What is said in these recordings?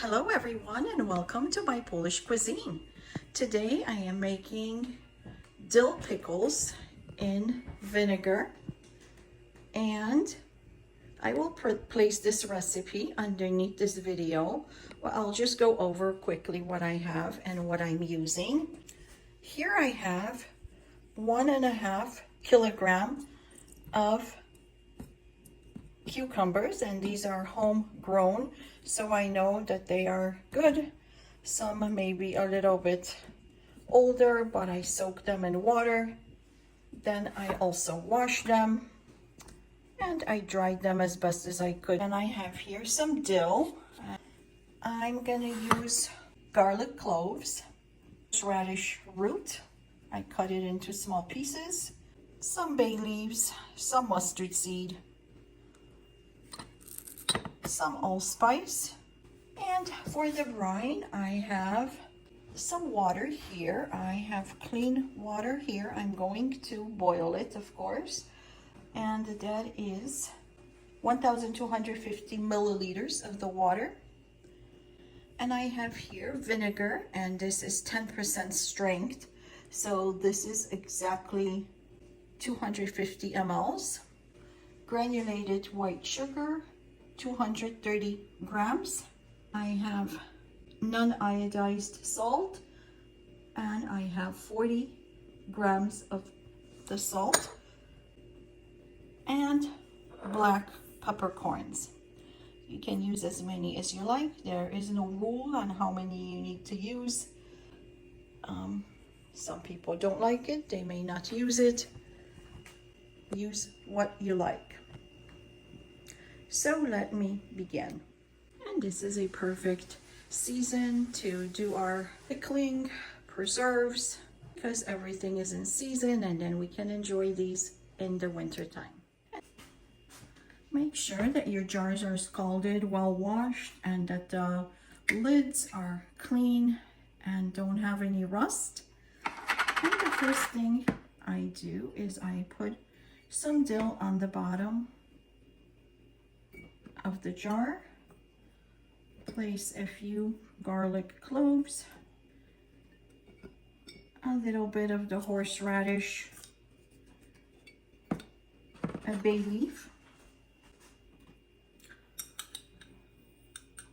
Hello everyone and welcome to my Polish cuisine. Today I am making dill pickles in vinegar, and I will place this recipe underneath this video. Well, I'll just go over quickly what I have and what I'm using. Here I have 1.5 kilogram of cucumbers, and these are homegrown, so I know that they are good. Some may be a little bit older, but I soak them in water. Then I also wash them and I dried them as best as I could. And I have here some dill. I'm gonna use garlic cloves, horseradish root. I cut it into small pieces, some bay leaves, some mustard seed, some allspice, and for the brine I have some water here. I have clean water here. I'm going to boil it, of course, and that is 1,250 milliliters of the water. And I have here vinegar, and this is 10% strength, so this is exactly 250 mLs. Granulated white sugar, 230 grams. I have un-iodized salt, and I have 40 grams of the salt, and black peppercorns. You can use as many as you like. There is no rule on how many you need to use. Some people don't like it, they may not use it. Use what you like. So let me begin. And this is a perfect season to do our pickling, preserves, because everything is in season, and then we can enjoy these in the winter time. Make sure that your jars are scalded, well washed, and that the lids are clean and don't have any rust. And the first thing I do is I put some dill on the bottom of the jar, place a few garlic cloves, a little bit of the horseradish, a bay leaf,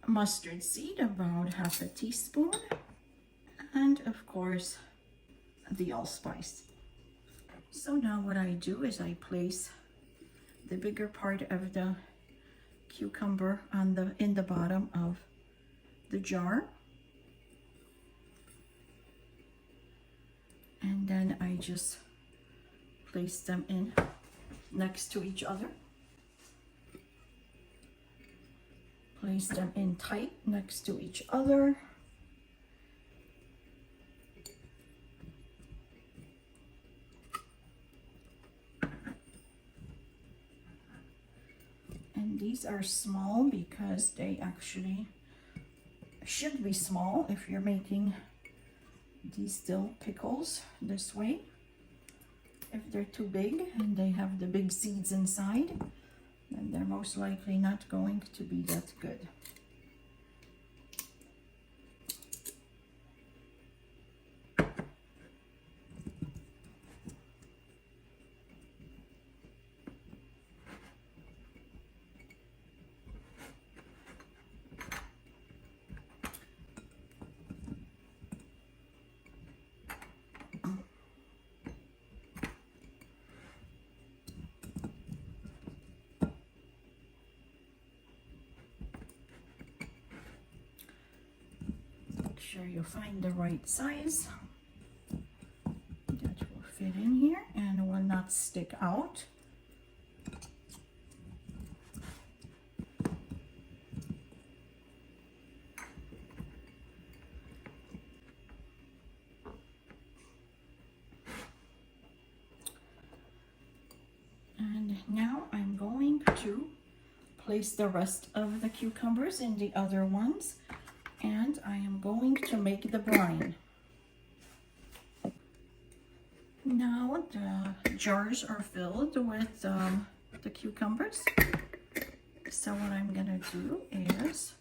mustard seed, about half a teaspoon, and of course the allspice. So now what I do is I place the bigger part of the cucumber in the bottom of the jar, and then I just place them in next to each other. Place them in tight next to each other. And these are small because they actually should be small if you're making these dill pickles this way. If they're too big and they have the big seeds inside, then they're most likely not going to be that good. Sure you find the right size that will fit in here and will not stick out. And now I'm going to place the rest of the cucumbers in the other ones, and I am going to make the brine. Now the jars are filled with the cucumbers. So what I'm gonna do is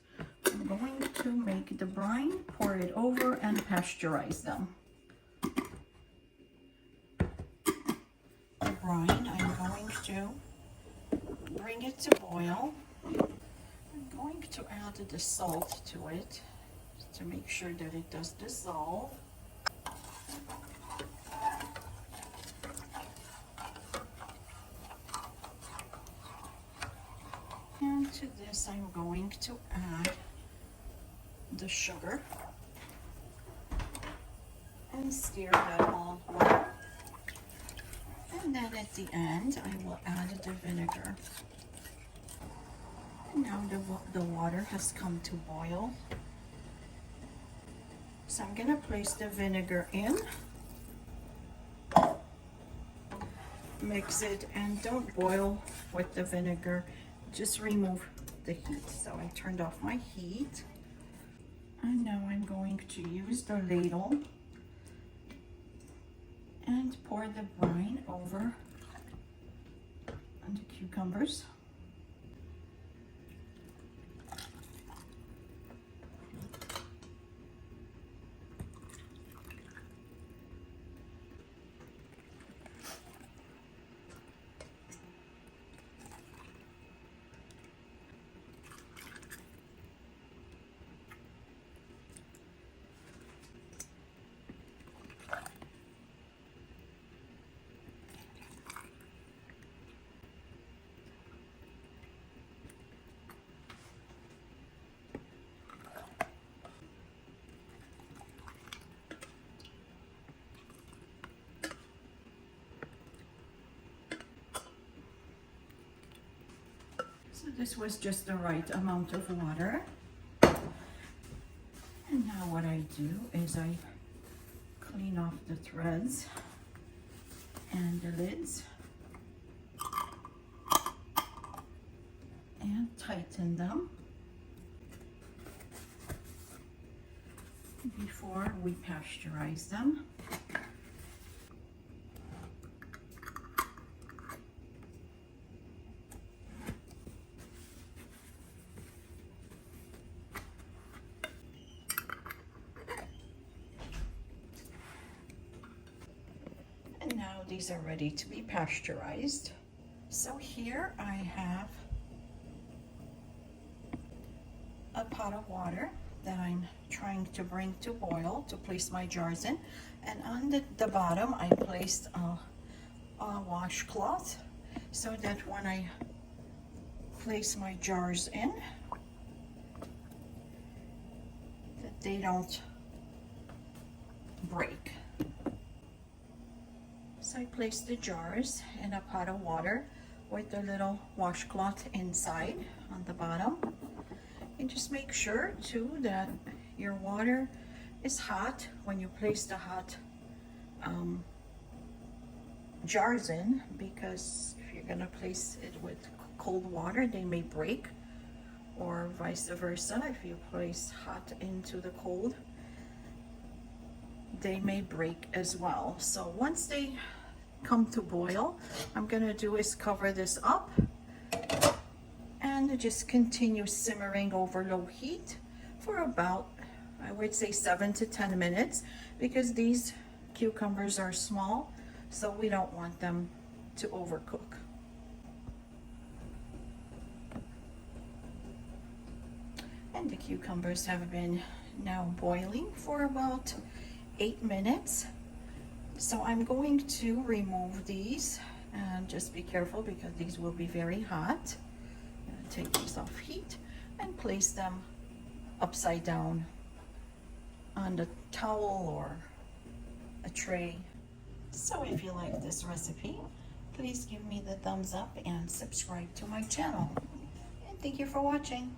I'm going to make the brine, pour it over, and pasteurize them. The brine, I'm going to bring it to boil. I'm going to add the salt to it to make sure that it does dissolve. And to this I'm going to add the sugar and stir that all well. And then at the end I will add the vinegar. And now the water has come to boil. So I'm going to place the vinegar in. Mix it and don't boil with the vinegar. Just remove the heat. So I turned off my heat. And now I'm going to use the ladle and pour the brine over on the cucumbers. So this was just the right amount of water. And now what I do is I clean off the threads and the lids and tighten them before we pasteurize them. And now these are ready to be pasteurized. So here I have a pot of water that I'm trying to bring to boil to place my jars in. And on the bottom I placed a washcloth so that when I place my jars in, that they don't break. So I place the jars in a pot of water with the little washcloth inside on the bottom. And just make sure too that your water is hot when you place the hot jars in, because if you're gonna place it with cold water, they may break, or vice versa. If you place hot into the cold, they may break as well. So once they come to boil, I'm gonna do is cover this up and just continue simmering over low heat for about, I would say 7 to 10 minutes, because these cucumbers are small, so we don't want them to overcook. And the cucumbers have been now boiling for about 8 minutes. So I'm going to remove these, and just be careful because these will be very hot. I'm going to take these off heat and place them upside down on the towel or a tray. So if you like this recipe, please give me the thumbs up and subscribe to my channel. And thank you for watching.